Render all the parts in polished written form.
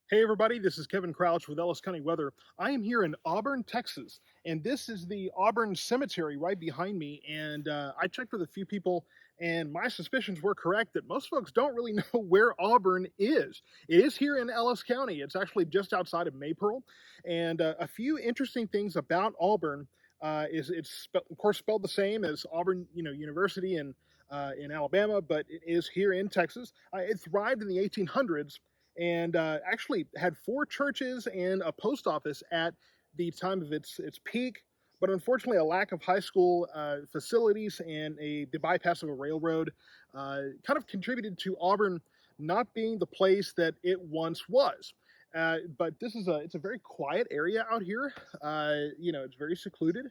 Hey everybody, this is Kevin Crouch with Ellis County Weather. I am here in Auburn, Texas, and this is the Auburn Cemetery right behind me. And I checked with a few people, and my suspicions were correct that most folks don't really know where Auburn is. It is here in Ellis County. It's actually just outside of Maypearl. And a few interesting things about Auburn is of course spelled the same as Auburn, University in Alabama, but it is here in Texas. It thrived in the 1800s and actually had four churches and a post office at the time of its peak. But unfortunately, a lack of high school facilities and the bypass of a railroad kind of contributed to Auburn not being the place that it once was. But it's a very quiet area out here. It's very secluded,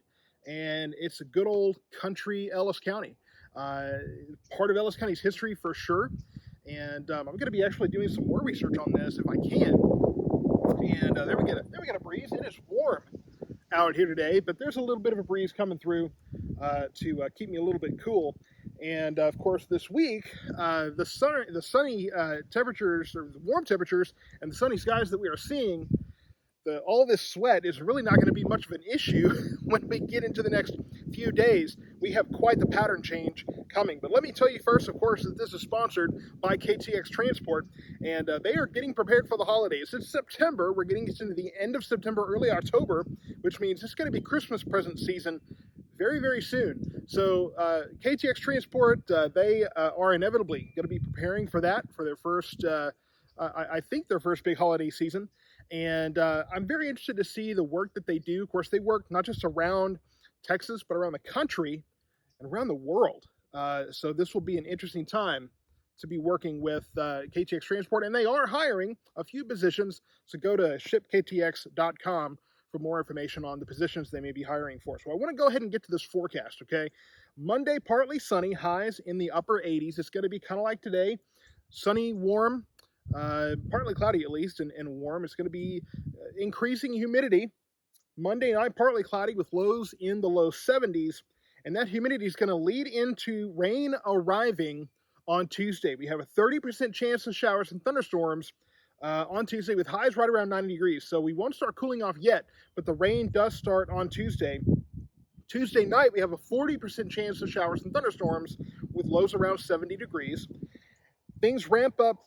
and it's a good old country Ellis County. Part of Ellis County's history for sure. And I'm going to be actually doing some more research on this if I can. And there we get a breeze. It is warm out here today, but there's a little bit of a breeze coming through to keep me a little bit cool. And of course, this week, the sunny temperatures, or the warm temperatures, and the sunny skies that we are seeing, all this sweat is really not going to be much of an issue when we get into the next few days. We have quite the pattern change coming. But let me tell you first, of course, that this is sponsored by KTX Transport, and they are getting prepared for the holidays. It's September. We're getting into the end of September, early October, which means it's going to be Christmas present season very, very soon. So KTX Transport, they are inevitably going to be preparing for that, for their first, I think their first big holiday season. And I'm very interested to see the work that they do. Of course, they work not just around Texas, but around the country and around the world. So this will be an interesting time to be working with KTX Transport. And they are hiring a few positions. So go to shipktx.com for more information on the positions they may be hiring for. So I want to go ahead and get to this forecast, okay? Monday, partly sunny, highs in the upper 80s. It's going to be kind of like today, sunny, warm, partly cloudy at least, and warm. It's going to be increasing humidity. Monday night, partly cloudy with lows in the low 70s, and that humidity is going to lead into rain arriving on Tuesday. We have a 30% chance of showers and thunderstorms on Tuesday with highs right around 90 degrees. So we won't start cooling off yet, but the rain does start on Tuesday. Tuesday night, we have a 40% chance of showers and thunderstorms with lows around 70 degrees. Things ramp up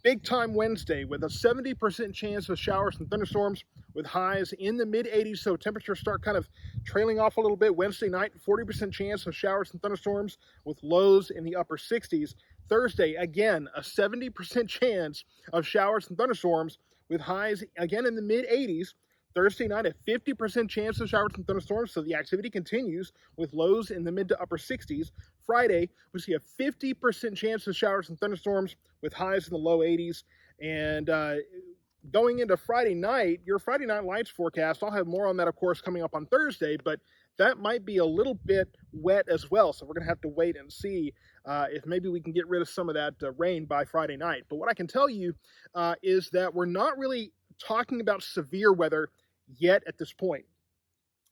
big time Wednesday with a 70% chance of showers and thunderstorms with highs in the mid 80s. So temperatures start kind of trailing off a little bit. Wednesday night, 40% chance of showers and thunderstorms with lows in the upper 60s. Thursday, again, a 70% chance of showers and thunderstorms with highs again in the mid 80s. Thursday night, a 50% chance of showers and thunderstorms, so the activity continues with lows in the mid to upper 60s. Friday, we see a 50% chance of showers and thunderstorms with highs in the low 80s. And going into Friday night, your Friday night lights forecast, I'll have more on that, of course, coming up on Thursday, but that might be a little bit wet as well. So we're going to have to wait and see if maybe we can get rid of some of that rain by Friday night. But what I can tell you is that we're not really talking about severe weather yet at this point.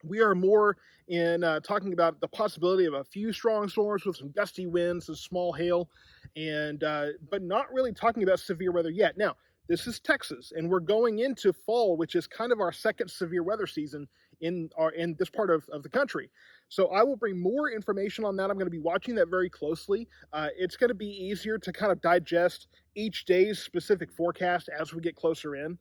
We are more in talking about the possibility of a few strong storms with some gusty winds and small hail, and but not really talking about severe weather yet. Now, this is Texas, and we're going into fall, which is kind of our second severe weather season in this part of the country. So I will bring more information on that. I'm going to be watching that very closely. It's going to be easier to kind of digest each day's specific forecast as we get closer in.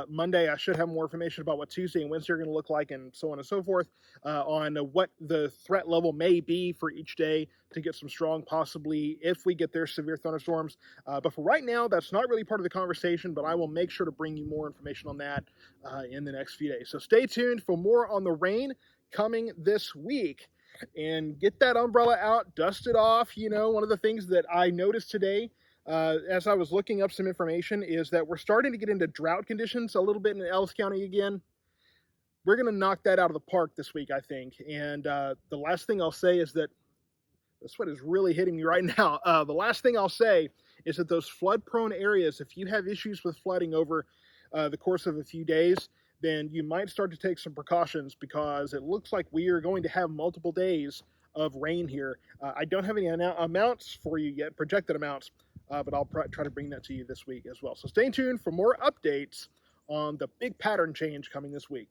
Monday, I should have more information about what Tuesday and Wednesday are going to look like, and so on and so forth, on what the threat level may be for each day to get some strong, possibly, if we get there, severe thunderstorms. But for right now, that's not really part of the conversation, but I will make sure to bring you more information on that in the next few days. So stay tuned for more on the rain coming this week. And get that umbrella out, dust it off. One of the things that I noticed today as I was looking up some information is that we're starting to get into drought conditions a little bit in Ellis County again. We're going to knock that out of the park this week, I think. And the last thing I'll say is that the sweat is really hitting me right now. The last thing I'll say is that those flood-prone areas, if you have issues with flooding over the course of a few days, then you might start to take some precautions, because it looks like we are going to have multiple days of rain here. I don't have any amounts for you yet, projected amounts, but I'll try to bring that to you this week as well. So stay tuned for more updates on the big pattern change coming this week.